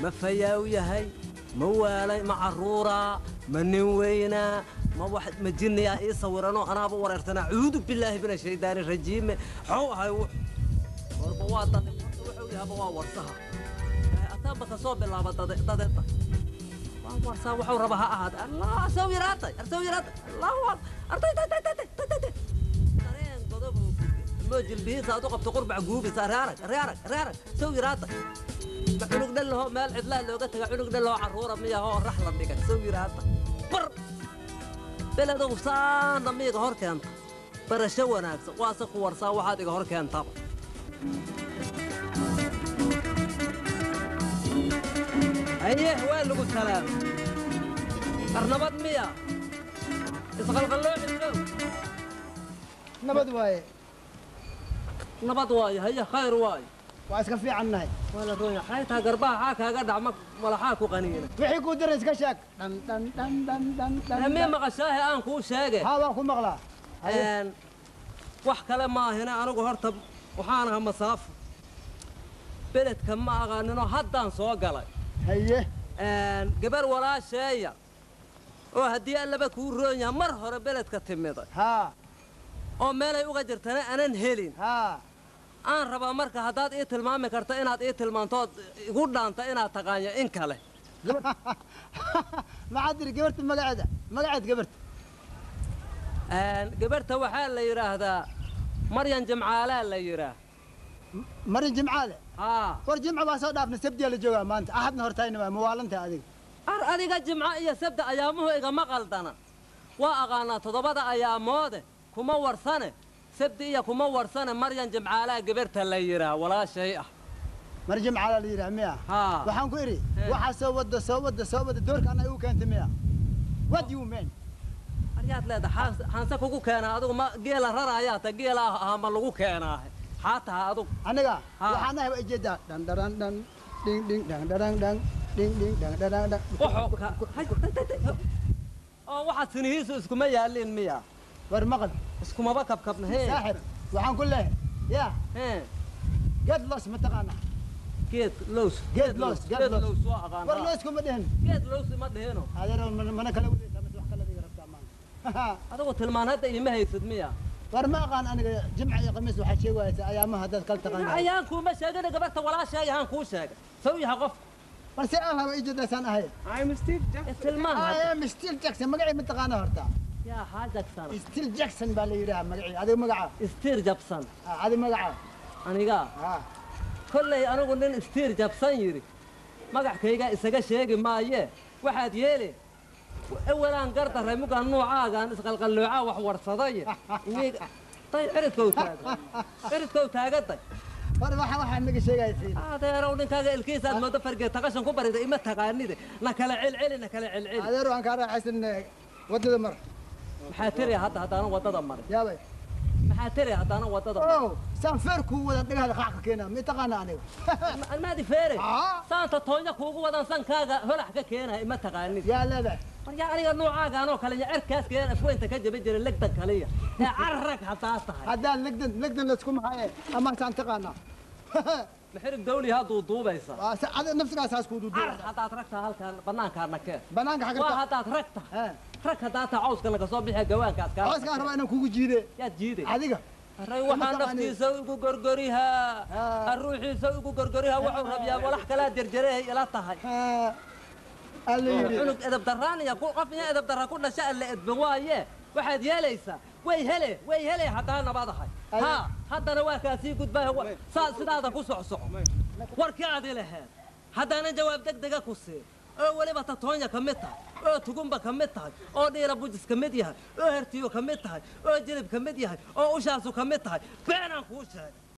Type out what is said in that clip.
ما فياوي هاي موالي معرورة من وينا ما واحد مجني يا إيه صورنا أنا بوررتنا أعوذ بالله من الشيطان الرجيم هو هاي والبواطة وحولها بوا ورثها أتابك صوب الله بدأت ورثها وحول ربها أحد الله سوي راتي سوي راتي الله أرتي ترين قضبه موجل به صادق بتقرب عقوبي صار رارك سوي راتي عنق دله مال عدله لو قلت عنق دله عرورة مية هو الرحلة ديك سوي راتي بر بلده وصان ضميق هور كانت برشوا ناقص واثق ورثها واحد هور كانت أيه وين لقوا السلام؟ أرنبت مية يسغلغلون الجو نبض واي نبض واي هي خير واي واسك في عنها ولا رويا حيتها قرباها حاكها قدع ولا حاكو قنينة وحيكو درس كشك دن دن دن دن دن مين مغشاها أنكو شاقي هذا أخو مغلا أن wax kale ma ahina anigu horta waxaan ahaa masaafo beledka ma aqaanino haddaan soo galay haye gabar walaasheeya oo haddii allaba kuu roon yahay mar hore beledka timiday haa oo meelay uga jirtana aanan helin haa aan rabaa marka haddaad ii tilmaami karto inaad ii tilmaantood igu dhaanta inaad taqaanyo in kale ma cadiri gabarta magaceed gabarta gabarta waxaa la yidhaahdaa maryan jimcaalaa la yidhaah maryan jimcaale haa war jimca baa soo dhaafna sabdiyaa la joogaa maanta axadna hortayna waa mawaalanta adiga adiga jimca iyo sabda ayaamuhu igama qaldana waa aqaanaa toddobada ayaamoode kuma warsane sabdi iyo kuma warsane maryan jimcaalaa gabarta la yidhaah walaashay ah mar jimcaala la yidhaah miya haa waxaan ku idhi waxaa soo wada doorka anna igu keentay miya what do you mean aryaad leedahay xaanse kugu keenaa adigu ma geela rarayaa ta geela ah ma lagu keenaa xaataha adigu aniga waxaan ahay ujeedaa dhan dharan dhan ding ding dang dharan dang ding ding dang dharan dang oo waxaad sinihiisu iskuma yaalliin miya war maqal iskumaba kabkabna hee saaxib waxaan ku leehay yaa geed loos ma taqaana geed lows waa aqaanaa war loos kuma dhihin geed lows ma dhihino adeero mana kala wadaysaa mase wax kala diga rabtaa maanta adigu tilmaan hadda iima haysid miya war ma aqaan aniga jimca iyo khamiis waxaa sheegaysaa ayaamaha haddaad kala taqaan ayaan kuuma sheegana gabarta walaashay ahaan kuu sheegay saw yahay qof balse aan haba ijeedaasaan ahay I'm Steve Jackson tilmaan I am Steve Jackson magacii ma taqaana horta yaa haa Jackson Steve Jackson baa la yidhaha magacii adiga magaca Steve Jackson adiga magaca aniga kolley anigu nin Steve Jackson yiri magacayga isaga sheegi maaye waxaad yeeli أولاً قرطة رموك النوع عاقان إسقال قلوعا وحور صدايا طيب عرفكو تاقتك فرما حوحا نقي شيء قايسين هذا يرون إنك الكيس هذا ما تفرق تقشن كبر إذا إما تقاني ذي نكلا عل نكلا عل هذا روان كان حاسس إن ودد مر محاتري حتى أنا ودد مر يا بي محاتري حتى أنا ودد مر أوه سان فيركو ولا تلقى هذا خاك كينا مي تقانا أنا ما دي فيري سان تطونيا كوكو ودا سان كاغا هلا حكا كينا إما تقاني يا لا لا يا أنا النوع عاقانو كلا يا عركاس كينا أفوين تكجب يجري اللقطة كلية يا عرك حتى أصحى هذا لقدن لتكون معايا أما سان تقانا محرق دولي هذا ضوبة يصير هذا نفس أساس كودو حتى تركتها هالكان بنان كارنك بنان حاجة وهذا تركتها ترك هذا عاوز كنا كصوب بيها جوان كات عاوز كان ربنا كوكو جيدة يا جيدة هذيك الروح نفتي سوي قرقريها الروح يسوي قرقريها وعرب يا ولا حكلا درجريه يلا طهي اللي إذا بدراني يقول قفني إذا بدر كل شيء اللي إدبوايه واحد يليسا وي هلي حتى أنا بعضها ها حتى نواك أسيق به هو سدادا كسع وركع ذي له حتى أنا جواب دق كسر أول ما تطونيا كمتها أو تقوم بكمتها أو دير بوجس كمتها أو هرتيو كمتها أو جلب كمتها أو شاسو كمتها بينا خوشها